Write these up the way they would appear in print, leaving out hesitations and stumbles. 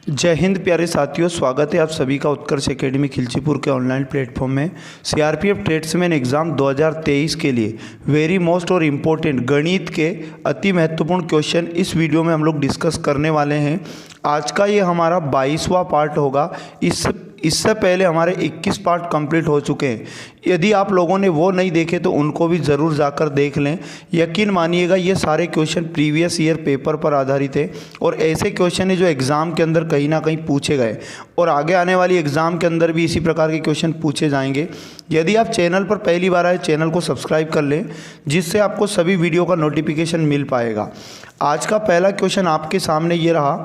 जय हिंद प्यारे साथियों, स्वागत है आप सभी का उत्कर्ष एकेडमी खिलचीपुर के ऑनलाइन प्लेटफॉर्म में। सीआरपीएफ ट्रेड्समैन एग्ज़ाम 2023 के लिए वेरी मोस्ट और इम्पोर्टेंट गणित के अति महत्वपूर्ण क्वेश्चन इस वीडियो में हम लोग डिस्कस करने वाले हैं। आज का ये हमारा 22वां पार्ट होगा। इससे पहले हमारे 21 पार्ट कंप्लीट हो चुके हैं। यदि आप लोगों ने वो नहीं देखे तो उनको भी ज़रूर जाकर देख लें। यकीन मानिएगा ये सारे क्वेश्चन प्रीवियस ईयर पेपर पर आधारित है और ऐसे क्वेश्चन है जो एग्ज़ाम के अंदर कहीं ना कहीं पूछे गए और आगे आने वाली एग्ज़ाम के अंदर भी इसी प्रकार के क्वेश्चन पूछे जाएंगे। यदि आप चैनल पर पहली बार आए, चैनल को सब्सक्राइब कर लें जिससे आपको सभी वीडियो का नोटिफिकेशन मिल पाएगा। आज का पहला क्वेश्चन आपके सामने ये रहा।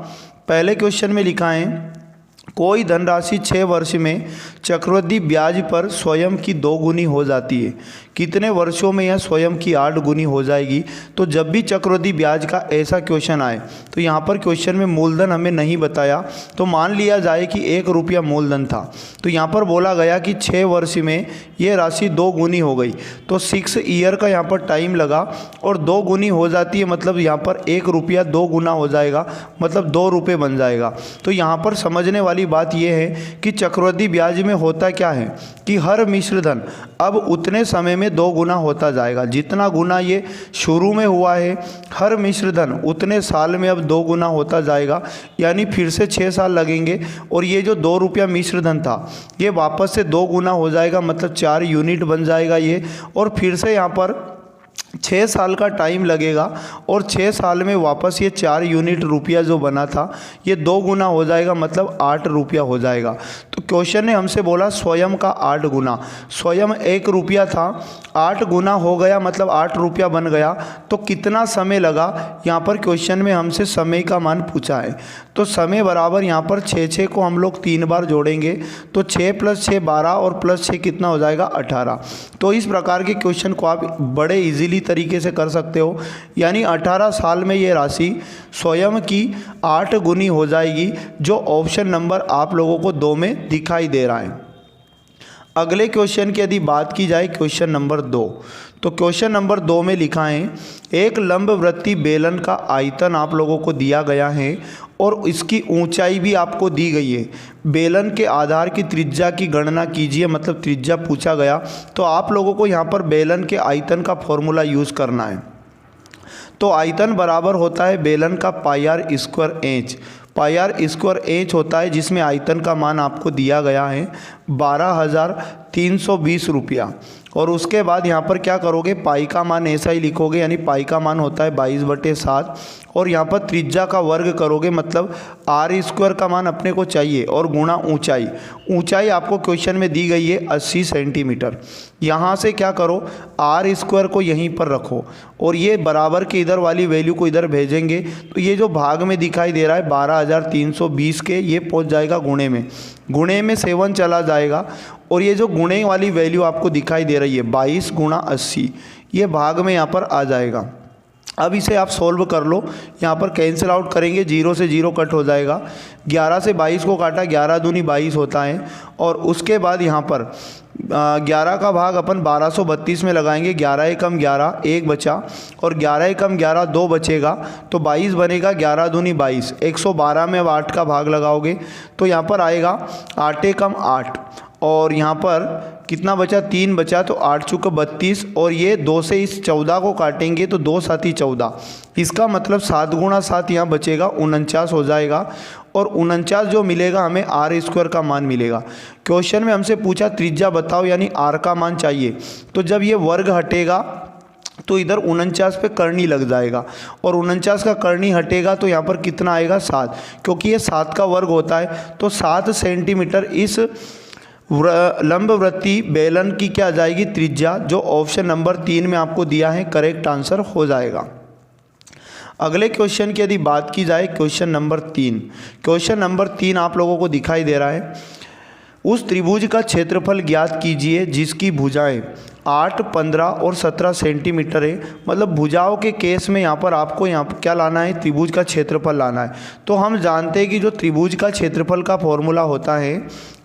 पहले क्वेश्चन में लिखा है, कोई धनराशि 6 वर्ष में चक्रवृद्धि ब्याज पर स्वयं की 2 गुनी हो जाती है। कितने वर्षों में यह स्वयं की 8 गुनी हो जाएगी? तो जब भी चक्रवृद्धि ब्याज का ऐसा क्वेश्चन आए तो यहाँ पर क्वेश्चन में मूलधन हमें नहीं बताया, तो मान लिया जाए कि 1 रुपया मूलधन था। तो यहाँ पर बोला गया कि 6 वर्ष में ये राशि 2 गुनी हो गई, तो 6 ईयर का यहाँ पर टाइम लगा और 2 गुनी हो जाती है, मतलब यहाँ पर 1 रुपया 2 गुना हो जाएगा, मतलब 2 रुपये बन जाएगा। तो यहाँ पर समझने वाली बात यह है कि चक्रवृद्धि ब्याज में होता क्या है कि हर मिश्र धन अब उतने समय में 2 गुना होता जाएगा। जितना गुना ये शुरू में हुआ है, हर मिश्र धन उतने साल में अब 2 गुना होता जाएगा, यानी फिर से 6 साल लगेंगे और ये जो 2 रुपया मिश्र धन था ये वापस से 2 गुना हो जाएगा, मतलब 4 यूनिट बन जाएगा ये, और फिर से यहाँ पर 6 साल का टाइम लगेगा और 6 साल में वापस ये 4 यूनिट रुपया जो बना था ये 2 गुना हो जाएगा, मतलब 8 रुपया हो जाएगा। तो क्वेश्चन ने हमसे बोला स्वयं का 8 गुना। स्वयं 1 रुपया था, 8 गुना हो गया, मतलब 8 रुपया बन गया। तो कितना समय लगा? यहाँ पर क्वेश्चन में हमसे समय का मान पूछा है। तो समय बराबर यहाँ पर 6 को हम लोग 3 बार जोड़ेंगे तो 6 + 6 12 और +6 कितना हो जाएगा? 18। तो इस प्रकार के क्वेश्चन को आप बड़े इजीली तरीके से कर सकते हो, यानी 18 साल में ये राशि स्वयं की 8 गुनी हो जाएगी, जो ऑप्शन नंबर आप लोगों को 2 में दिखाई दे रहा है। अगले क्वेश्चन की यदि बात की जाए, क्वेश्चन नंबर 2, तो क्वेश्चन नंबर 2 में लिखा है, एक लंबवृत्तीय बेलन का आयतन आप लोगों को दिया गया है और इसकी ऊंचाई भी आपको दी गई है। बेलन के आधार की त्रिज्या की गणना कीजिए, मतलब त्रिज्या पूछा गया। तो आप लोगों को यहाँ पर बेलन के आयतन का फॉर्मूला यूज़ करना है। तो आयतन बराबर होता है बेलन का πr²h। πr² होता है जिसमें आयतन का मान आपको दिया गया है 12,320 रुपया। और उसके बाद यहाँ पर क्या करोगे, पाई का मान ऐसा ही लिखोगे, यानी पाई का मान होता है 22/7 और यहाँ पर त्रिज्या का वर्ग करोगे, मतलब r² का मान अपने को चाहिए और गुणा ऊंचाई। ऊंचाई आपको क्वेश्चन में दी गई है 80 सेंटीमीटर। यहाँ से क्या करो, r² को यहीं पर रखो और ये बराबर के इधर वाली वैल्यू को इधर भेजेंगे तो ये जो भाग में दिखाई दे रहा है 12,320 के, ये पहुँच जाएगा गुणे में। गुणे में 7 चला जाएगा और ये जो गुणे वाली वैल्यू आपको दिखाई दे रही है 22 × 80, ये भाग में यहाँ पर आ जाएगा। अब इसे आप सोल्व कर लो, यहाँ पर कैंसिल आउट करेंगे, 0 से 0 कट हो जाएगा। 11 से 22 को काटा, 11 दूनी 22 होता है और उसके बाद यहाँ पर 11 का भाग अपन 1232 में लगाएंगे। 11 एकम 11, 1 बचा और 11 एकम 11, 2 बचेगा, तो 22 बनेगा। 11 दूनी 22, 112 में अब 8 का भाग लगाओगे तो यहाँ पर आएगा 8 एकम 8 और यहाँ पर कितना बचा? 3 बचा, तो 8 चुका 32 और ये 2 से इस 14 को काटेंगे तो 2 7 14, इसका मतलब 7 × 7 यहाँ बचेगा 49 हो जाएगा और 49 जो मिलेगा हमें r² का मान मिलेगा। क्वेश्चन में हमसे पूछा त्रिज्या बताओ, यानी r का मान चाहिए। तो जब ये वर्ग हटेगा तो इधर 49 पे करनी लग जाएगा और 49 का करनी हटेगा तो यहाँ पर कितना आएगा? 7, क्योंकि ये 7 का वर्ग होता है। तो 7 सेंटीमीटर इस लंबवृत्तीय बेलन की क्या आ जाएगी? त्रिज्या, जो ऑप्शन नंबर 3 में आपको दिया है करेक्ट आंसर हो जाएगा। अगले क्वेश्चन की यदि बात की जाए, क्वेश्चन नंबर 3, क्वेश्चन नंबर 3 आप लोगों को दिखाई दे रहा है, उस त्रिभुज का क्षेत्रफल ज्ञात कीजिए जिसकी भुजाएं 8, 15 और 17 सेंटीमीटर है। मतलब भुजाओं के केस में यहाँ पर आपको यहाँ पर क्या लाना है? त्रिभुज का क्षेत्रफल लाना है। तो हम जानते हैं कि जो त्रिभुज का क्षेत्रफल का फॉर्मूला होता है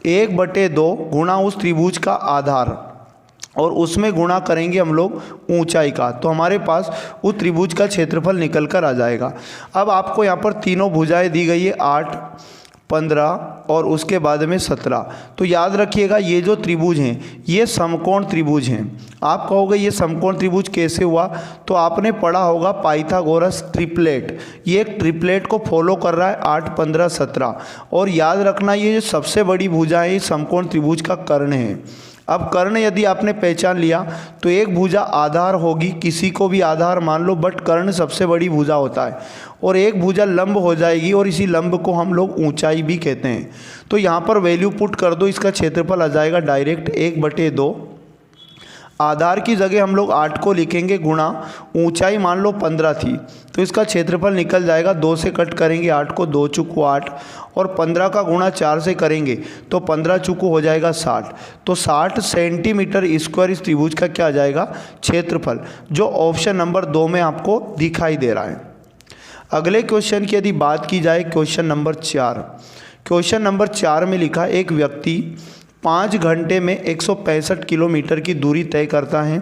1/2 गुणा उस त्रिभुज का आधार और उसमें गुणा करेंगे हम लोग ऊंचाई का, तो हमारे पास उस त्रिभुज का क्षेत्रफल निकल कर आ जाएगा। अब आपको यहाँ पर तीनों भुजाएं दी गई है 8, 15 और उसके बाद में 17। तो याद रखिएगा ये जो त्रिभुज हैं ये समकोण त्रिभुज हैं। आप कहोगे ये समकोण त्रिभुज कैसे हुआ, तो आपने पढ़ा होगा पाइथागोरस ट्रिपलेट। ये एक ट्रिपलेट को फॉलो कर रहा है 8, 15, 17। और याद रखना ये जो सबसे बड़ी भुजा है ये समकोण त्रिभुज का कर्ण है। अब कर्ण यदि आपने पहचान लिया तो एक भुजा आधार होगी, किसी को भी आधार मान लो, बट कर्ण सबसे बड़ी भुजा होता है। और एक भुजा लंब हो जाएगी और इसी लंब को हम लोग ऊंचाई भी कहते हैं। तो यहाँ पर वैल्यू पुट कर दो, इसका क्षेत्रफल आ जाएगा डायरेक्ट 1/2। आधार की जगह हम लोग 8 को लिखेंगे गुणा ऊंचाई मान लो 15 थी, तो इसका क्षेत्रफल निकल जाएगा। 2 से कट करेंगे 8 को, 2 चुको 8 और 15 का गुणा 4 से करेंगे तो 15 चुको हो जाएगा 60। तो 60 सेंटीमीटर स्क्वायर इस त्रिभुज का क्या आ जाएगा, क्षेत्रफल, जो ऑप्शन नंबर 2 में आपको दिखाई दे रहा है। अगले क्वेश्चन की यदि बात की जाए, क्वेश्चन नंबर 4। क्वेश्चन नंबर 4 में लिखा एक व्यक्ति 5 घंटे में 165 किलोमीटर की दूरी तय करता है।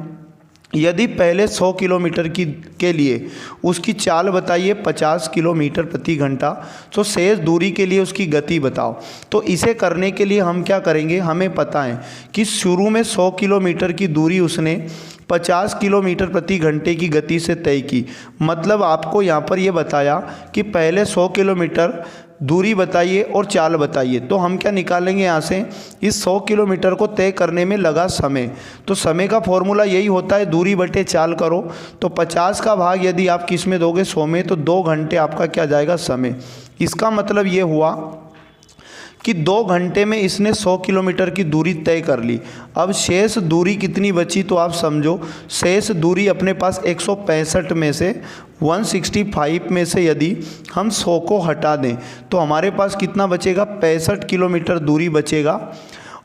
यदि पहले 100 किलोमीटर के लिए उसकी चाल बताइए 50 किलोमीटर प्रति घंटा, तो शेष दूरी के लिए उसकी गति बताओ। तो इसे करने के लिए हम क्या करेंगे, हमें पता है कि शुरू में 100 किलोमीटर की दूरी उसने 50 किलोमीटर प्रति घंटे की गति से तय की। मतलब आपको यहाँ पर ये बताया कि पहले 100 किलोमीटर दूरी बताइए और चाल बताइए। तो हम क्या निकालेंगे यहाँ से, इस 100 किलोमीटर को तय करने में लगा समय। तो समय का फॉर्मूला यही होता है दूरी बटे चाल करो। तो 50 का भाग यदि आप किस में दोगे, 100 में, तो 2 घंटे आपका क्या जाएगा, समय। इसका मतलब ये हुआ कि 2 घंटे में इसने 100 किलोमीटर की दूरी तय कर ली। अब शेष दूरी कितनी बची, तो आप समझो शेष दूरी अपने पास 165 में से 165 में से यदि हम 100 को हटा दें तो हमारे पास कितना बचेगा, 65 किलोमीटर दूरी बचेगा।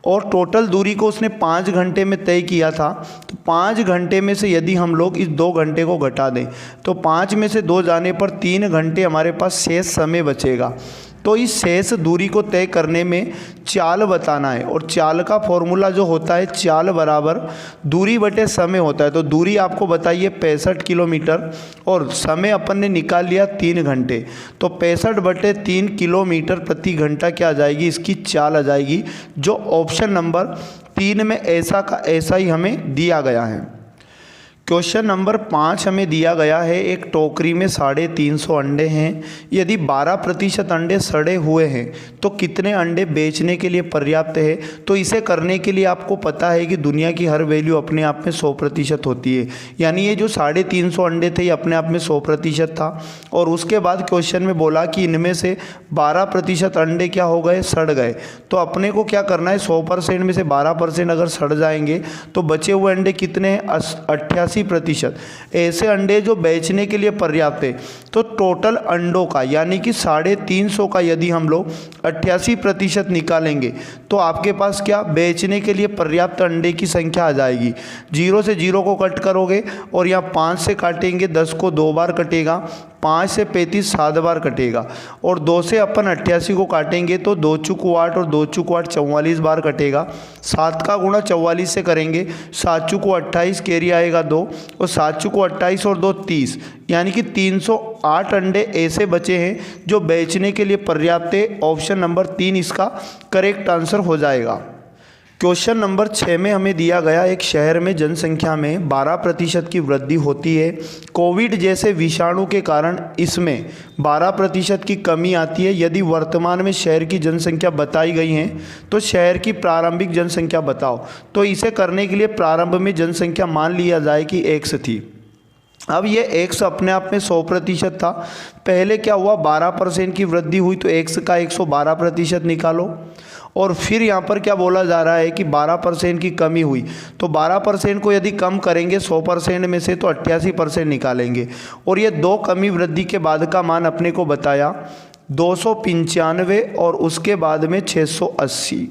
और टोटल दूरी को उसने 5 घंटे में तय किया था। तो 5 घंटे में से यदि हम लोग इस 2 घंटे को घटा दें तो 5 में से 2 जाने पर 3 घंटे हमारे पास शेष समय बचेगा। तो इस शेष दूरी को तय करने में चाल बताना है, और चाल का फॉर्मूला जो होता है चाल बराबर दूरी बटे समय होता है। तो दूरी आपको बताइए 65 किलोमीटर और समय अपन ने निकाल लिया 3 घंटे। तो 65 बटे 3 किलोमीटर प्रति घंटा क्या आ जाएगी, इसकी चाल आ जाएगी, जो ऑप्शन नंबर 3 में ऐसा का ऐसा ही हमें दिया गया है। क्वेश्चन नंबर 5 हमें दिया गया है, एक टोकरी में 350 अंडे हैं। यदि 12% अंडे सड़े हुए हैं तो कितने अंडे बेचने के लिए पर्याप्त है। तो इसे करने के लिए आपको पता है कि दुनिया की हर वैल्यू अपने आप में 100% होती है। यानी ये जो 350 अंडे थे ये अपने आप में 100% था। और उसके बाद क्वेश्चन में बोला कि इनमें से 12% अंडे क्या हो गए, सड़ गए। तो अपने को क्या करना है, 100% में से 12% अगर सड़ जाएंगे तो बचे हुए अंडे कितने हैं, 88%। ऐसे अंडे जो बेचने के लिए पर्याप्त है। तो टोटल अंडों का यानी कि 350 का यदि हम लोग 88% निकालेंगे तो आपके पास क्या बेचने के लिए पर्याप्त अंडे की संख्या आ जाएगी। 0 से 0 को कट करोगे और यहाँ 5 से काटेंगे, 10 को 2 बार कटेगा, 5 से 35 7 बार कटेगा, और 2 से अपन 88 को काटेंगे तो 2 चुको 8 और 2 चुको 8 44 बार कटेगा। 7 का गुणा 44 से करेंगे, 7 चुको 28 कैरी आएगा 2 और 7 चुको 28 और 2 30, यानी कि 308 अंडे ऐसे बचे हैं जो बेचने के लिए पर्याप्त है। ऑप्शन नंबर 3 इसका करेक्ट आंसर हो जाएगा। क्वेश्चन नंबर 6 में हमें दिया गया एक शहर में जनसंख्या में 12% की वृद्धि होती है। कोविड जैसे विषाणु के कारण इसमें 12% की कमी आती है। यदि वर्तमान में शहर की जनसंख्या बताई गई है तो शहर की प्रारंभिक जनसंख्या बताओ। तो इसे करने के लिए प्रारंभ में जनसंख्या मान लिया जाए कि 1 थी। अब ये 1 अपने आप में 100% था। पहले क्या हुआ, 12% की वृद्धि हुई तो 1 का 112% निकालो। और फिर यहाँ पर क्या बोला जा रहा है कि 12% की कमी हुई, तो 12% को यदि कम करेंगे 100% में से तो 88% निकालेंगे। और ये 2 कमी वृद्धि के बाद का मान अपने को बताया 295 और उसके बाद में 680।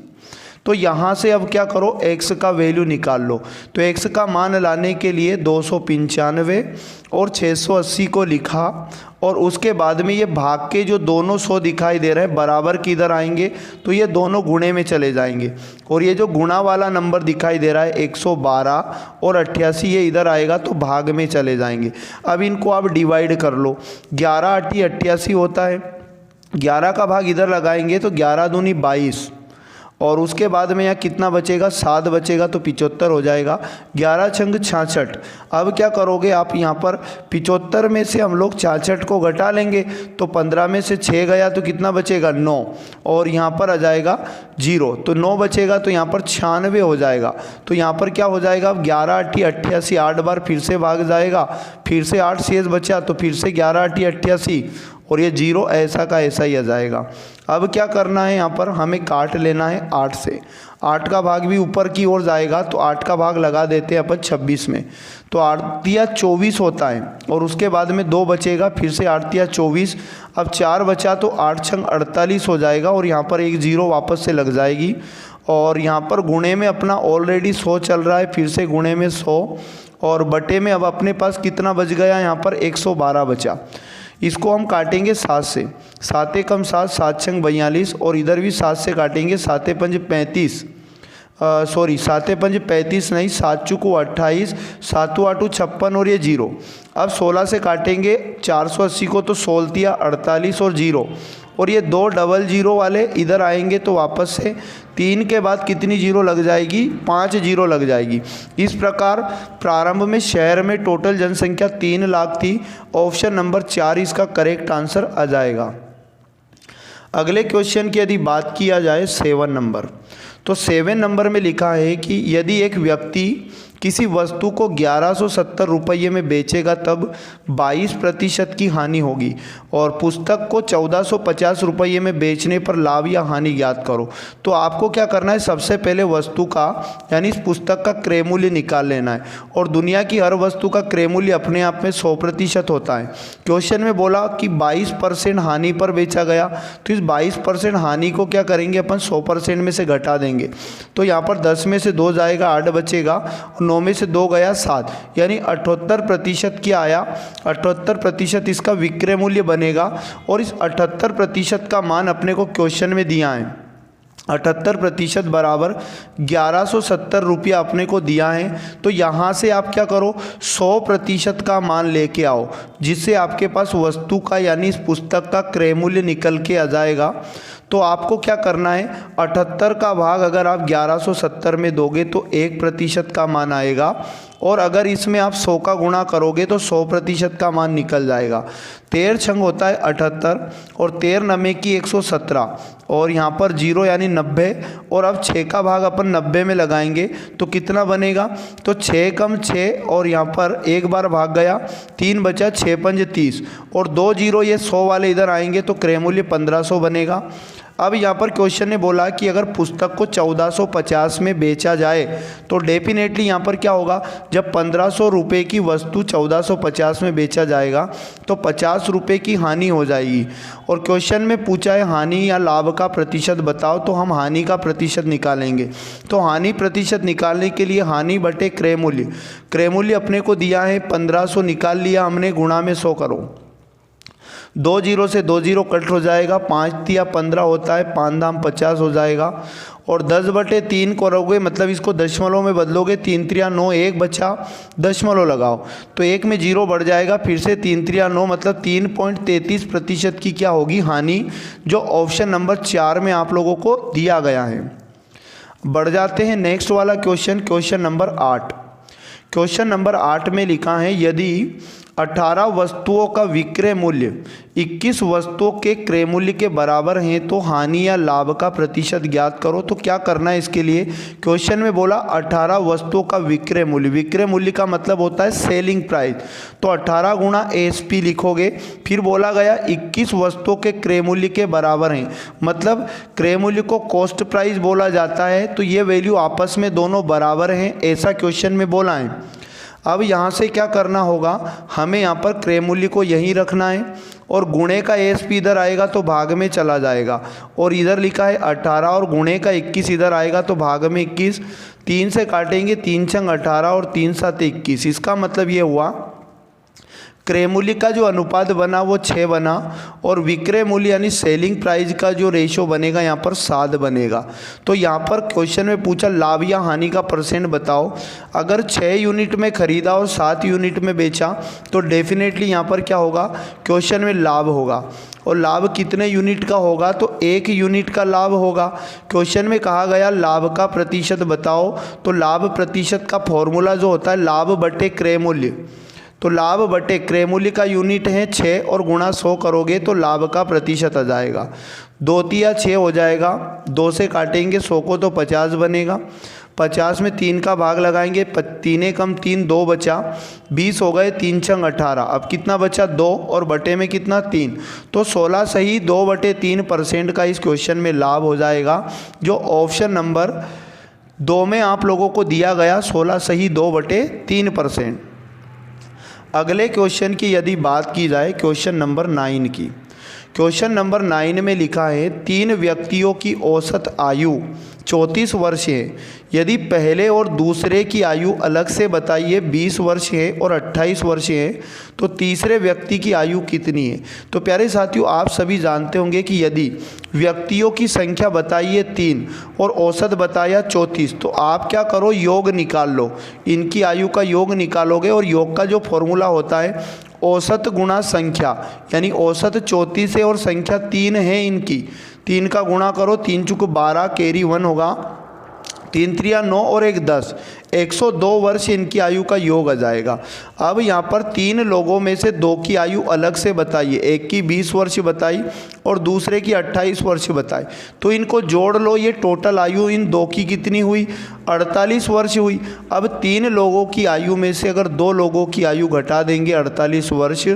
तो यहाँ से अब क्या करो, x का वैल्यू निकाल लो। तो x का मान लाने के लिए 295 और 680 को लिखा, और उसके बाद में ये भाग के जो दोनों 100 दिखाई दे रहे हैं बराबर किधर आएंगे, तो ये दोनों गुणे में चले जाएंगे। और ये जो गुणा वाला नंबर दिखाई दे रहा है 112 और 88, ये इधर आएगा तो भाग में चले जाएंगे। अब इनको आप डिवाइड कर लो, 11 8 88 होता है, 11 का भाग इधर लगाएंगे तो 11 दूनी 22, और उसके बाद में यहाँ कितना बचेगा, 7 बचेगा, तो 75 हो जाएगा। 11 छंग 66। अब क्या करोगे आप, यहाँ पर 75 में से हम लोग 66 को घटा लेंगे, तो 15 में से 6 गया तो कितना बचेगा, 9, और यहाँ पर आ जाएगा 0, तो 9 बचेगा, तो यहाँ पर 96 हो जाएगा। तो यहाँ पर क्या हो जाएगा, अब 11 8 88, 8 बार फिर से भाग जाएगा, फिर से 8 शेष बचा, तो फिर से 11 8 88, और ये 0 ऐसा का ऐसा ही आ जाएगा। अब क्या करना है, यहाँ पर हमें काट लेना है 8 से। 8 का भाग भी ऊपर की ओर जाएगा, तो 8 का भाग लगा देते हैं अपन 26 में, तो 8 तिया 24 होता है, और उसके बाद में 2 बचेगा, फिर से 8 तिया 24। अब 4 बचा तो 8 छंग 48 हो जाएगा, और यहाँ पर एक 0 वापस से लग जाएगी, और यहाँ पर गुणे में अपना ऑलरेडी 100 चल रहा है, फिर से गुणे में 100, और बटे में अब अपने पास कितना बच गया, यहाँ पर 112 बचा। इसको हम काटेंगे 7 से, 7 एकम 7, 7 छंग 42, और इधर भी 7 से काटेंगे, 7 पंज 35, सॉरी 7 पंज 35 नहीं, 7 चुको 28, 7 8 56, और ये 0। अब 16 से काटेंगे 480 को, तो 16 तिया 48 और 0, और ये 2 डबल 0 वाले इधर आएंगे, तो वापस से 3 के बाद कितनी 0 लग जाएगी, 5 0 लग जाएगी। इस प्रकार प्रारंभ में शहर में टोटल जनसंख्या 3 लाख थी। ऑप्शन नंबर 4 इसका करेक्ट आंसर आ जाएगा। अगले क्वेश्चन की यदि बात किया जाए 7 नंबर, तो 7 नंबर में लिखा है कि यदि एक व्यक्ति किसी वस्तु को 1170 रुपये में बेचेगा तब 22% की हानि होगी, और पुस्तक को 1450 रुपये में बेचने पर लाभ या हानि ज्ञात करो। तो आपको क्या करना है, सबसे पहले वस्तु का यानी इस पुस्तक का क्रय मूल्य निकाल लेना है, और दुनिया की हर वस्तु का क्रय मूल्य अपने आप में 100% होता है। क्वेश्चन में बोला कि 22% हानि पर बेचा गया, तो इस 22% हानि को क्या करेंगे अपन, 100% में से घटा देंगे, तो यहाँ पर 10 में से 2 जाएगा, 8 बचेगा, 9 में से 2 गया 7, यानी 78% क्या आया, 78% इसका विक्रय मूल्य बनेगा। और इस 78% का मान अपने को क्वेश्चन में दिया है, 78% बराबर 1170 रुपया अपने को दिया है। तो यहाँ से आप क्या करो, 100% का मान लेके आओ, जिससे आपके पास वस्तु का यानी इस पुस्तक का क्रय मूल्य निकल के आ जाएगा। तो आपको क्या करना है, 78 का भाग अगर आप 1170 में दोगे तो 1% का मान आएगा, और अगर इसमें आप 100 का गुणा करोगे तो 100% का मान निकल जाएगा। 13 छंग होता है 78, और 13 नमे की 117, और यहाँ पर 0 यानी 90, और अब 6 का भाग अपन 90 में लगाएंगे तो कितना बनेगा, तो 6 कम 6, और यहाँ पर एक बार भाग गया, 3 बचा, 6 पंज 30, और 2 0 ये 100 वाले इधर आएंगे, तो क्रय मूल्य 1500 बनेगा। अब यहाँ पर क्वेश्चन ने बोला कि अगर पुस्तक को 1450 में बेचा जाए तो डेफिनेटली यहाँ पर क्या होगा, जब 1500 रुपये की वस्तु 1450 में बेचा जाएगा तो 50 रुपये की हानि हो जाएगी। और क्वेश्चन में पूछा है हानि या लाभ का प्रतिशत बताओ, तो हम हानि का प्रतिशत निकालेंगे। तो हानि प्रतिशत निकालने के लिए हानि बटे क्रय मूल्य, क्रय मूल्य अपने को दिया है 1500, निकाल लिया हमने, गुणा में 100 करो, 2 0 से 2 0 कट हो जाएगा, 5 तिया 15 होता है, 5 दाम 50 हो जाएगा, और 10 बटे 3 करोगे, मतलब इसको दशमलव में बदलोगे, 3 3 9, 1 बचा, दशमलव लगाओ तो 1 में 0 बढ़ जाएगा, फिर से 3 3 9, मतलब 3.33% की क्या होगी, हानि, जो ऑप्शन नंबर 4 में आप लोगों को दिया गया है। बढ़ जाते हैं नेक्स्ट वाला question, question number 8। Question number 8 में लिखा है यदि 18 वस्तुओं का विक्रय मूल्य 21 वस्तुओं के क्रय मूल्य के बराबर हैं तो हानि या लाभ का प्रतिशत ज्ञात करो। तो क्या करना है इसके लिए, क्वेश्चन में बोला 18 वस्तुओं का विक्रय मूल्य, विक्रय मूल्य का मतलब होता है सेलिंग प्राइस, तो 18 गुणा एसपी लिखोगे। फिर बोला गया 21 वस्तुओं के क्रय मूल्य के बराबर हैं, मतलब क्रय मूल्य को कॉस्ट प्राइस बोला जाता है, तो ये वैल्यू आपस में दोनों बराबर हैं, ऐसा क्वेश्चन में बोला है। अब यहाँ से क्या करना होगा, हमें यहाँ पर क्रय मूल्य को यहीं रखना है, और गुणे का एसपी इधर आएगा तो भाग में चला जाएगा, और इधर लिखा है 18 और गुणे का 21 इधर आएगा तो भाग में 21, 3 से काटेंगे, 3 छंग 18 और 3 7 21। इसका मतलब ये हुआ क्रय मूल्य का जो अनुपात बना वो 6 बना और विक्रय मूल्य यानी सेलिंग प्राइस का जो रेशो बनेगा यहाँ पर 7 बनेगा। तो यहाँ पर क्वेश्चन में पूछा लाभ या हानि का परसेंट बताओ। अगर 6 यूनिट में खरीदा और 7 यूनिट में बेचा तो डेफिनेटली यहाँ पर क्या होगा, क्वेश्चन में लाभ होगा। और लाभ कितने यूनिट का होगा, तो 1 यूनिट का लाभ होगा। क्वेश्चन में कहा गया लाभ का प्रतिशत बताओ, तो लाभ प्रतिशत का फॉर्मूला जो होता है लाभ बटे क्रय मूल्य, तो लाभ बटे क्रय मूल्य का यूनिट है 6 और गुणा 100 करोगे तो लाभ का प्रतिशत आ जाएगा। 2 तिया 6 हो जाएगा, 2 से काटेंगे 100 को तो 50 बनेगा। 50 में 3 का भाग लगाएंगे, 3 कम 3 2 बचा, 20 हो गए, 3 छंग 18। अब कितना बचा 2 और बटे में कितना 3, तो 16 सही 2/3% का इस क्वेश्चन में लाभ हो जाएगा, जो ऑप्शन नंबर 2 में आप लोगों को दिया गया 16 सही 2/3%। अगले क्वेश्चन की यदि बात की जाए क्वेश्चन नंबर 9 की, क्वेश्चन नंबर 9 में लिखा है 3 व्यक्तियों की औसत आयु 34 वर्ष है, यदि पहले और दूसरे की आयु अलग से बताइए 20 वर्ष है और 28 वर्ष है, तो तीसरे व्यक्ति की आयु कितनी है। तो प्यारे साथियों आप सभी जानते होंगे कि यदि व्यक्तियों की संख्या बताइए 3 और औसत बताया 34, तो आप क्या करो योग निकाल लो, इनकी आयु का योग निकालोगे और योग का जो फॉर्मूला होता है औसत गुणा संख्या, यानी औसत 34 है और संख्या 3 है इनकी, 3 का गुणा करो, 3 चुक 12 कैरी 1 होगा, 3 त्रिया 9 और 1 10, 102 वर्ष इनकी आयु का योग आ जाएगा। अब यहाँ पर 3 लोगों में से 2 की आयु अलग से बताइए, एक की 20 वर्ष बताई और दूसरे की 28 वर्ष बताई, तो इनको जोड़ लो, ये टोटल आयु इन 2 की कितनी हुई 48 वर्ष हुई। अब 3 लोगों की आयु में से अगर 2 लोगों की आयु घटा देंगे 48 वर्ष,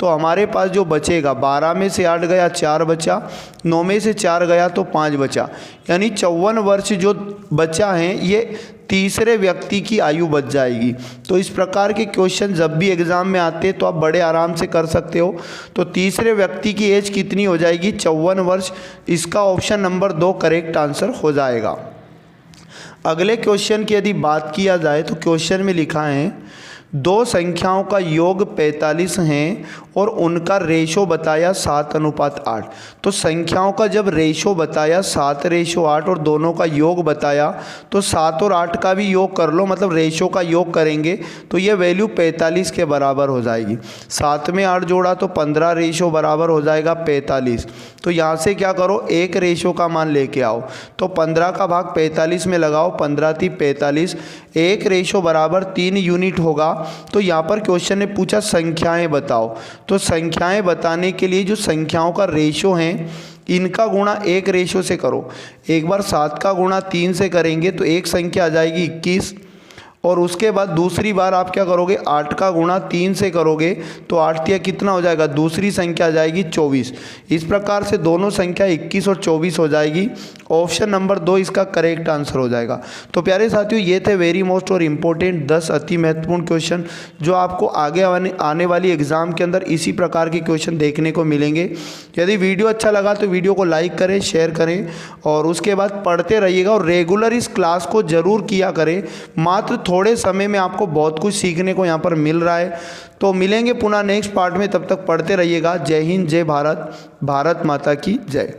तो हमारे पास जो बचेगा 12 में से 8 गया 4 बचा, 9 में से 4 गया तो 5 बचा, यानी 54 वर्ष जो बचा है ये तीसरे व्यक्ति की आयु बच जाएगी। तो इस प्रकार के क्वेश्चन जब भी एग्जाम में आते हैं तो आप बड़े आराम से कर सकते हो। तो तीसरे व्यक्ति की एज कितनी हो जाएगी 54 वर्ष, इसका ऑप्शन नंबर 2 करेक्ट आंसर हो जाएगा। अगले क्वेश्चन की यदि बात किया जाए तो क्वेश्चन में लिखा है 2 संख्याओं का योग 45 हैं और उनका रेशो बताया 7:8। तो संख्याओं का जब रेशो बताया 7:8 और दोनों का योग बताया तो 7 और 8 का भी योग कर लो, मतलब रेशो का योग करेंगे तो ये वैल्यू 45 के बराबर हो जाएगी। 7 में 8 जोड़ा तो 15 रेशो बराबर हो जाएगा 45। तो यहाँ से क्या करो 1 रेशो का मान लेके आओ, तो 15 का भाग 45 में लगाओ, 15 × 45, 1 रेशो बराबर 3 यूनिट होगा। तो यहाँ पर क्वेश्चन ने पूछा संख्याएं बताओ, तो संख्याएं बताने के लिए जो संख्याओं का रेशो है इनका गुणा 1 रेशो से करो। एक बार 7 का गुणा 3 से करेंगे तो एक संख्या आ जाएगी 21, और उसके बाद दूसरी बार आप क्या करोगे 8 का गुणा 3 से करोगे तो 8 तिया कितना हो जाएगा, दूसरी संख्या आ जाएगी 24। इस प्रकार से दोनों संख्या 21 और 24 हो जाएगी। ऑप्शन नंबर 2 इसका करेक्ट आंसर हो जाएगा। तो प्यारे साथियों ये थे वेरी मोस्ट और इम्पोर्टेंट 10 अति महत्वपूर्ण क्वेश्चन जो आपको आगे आने वाली एग्जाम के अंदर इसी प्रकार के क्वेश्चन देखने को मिलेंगे। यदि वीडियो अच्छा लगा तो वीडियो को लाइक करें, शेयर करें और उसके बाद पढ़ते रहिएगा और रेगुलर इस क्लास को जरूर किया करें। मात्र थोड़े समय में आपको बहुत कुछ सीखने को यहाँ पर मिल रहा है। तो मिलेंगे पुनः नेक्स्ट पार्ट में, तब तक पढ़ते रहिएगा। जय हिंद, जय भारत, भारत माता की जय।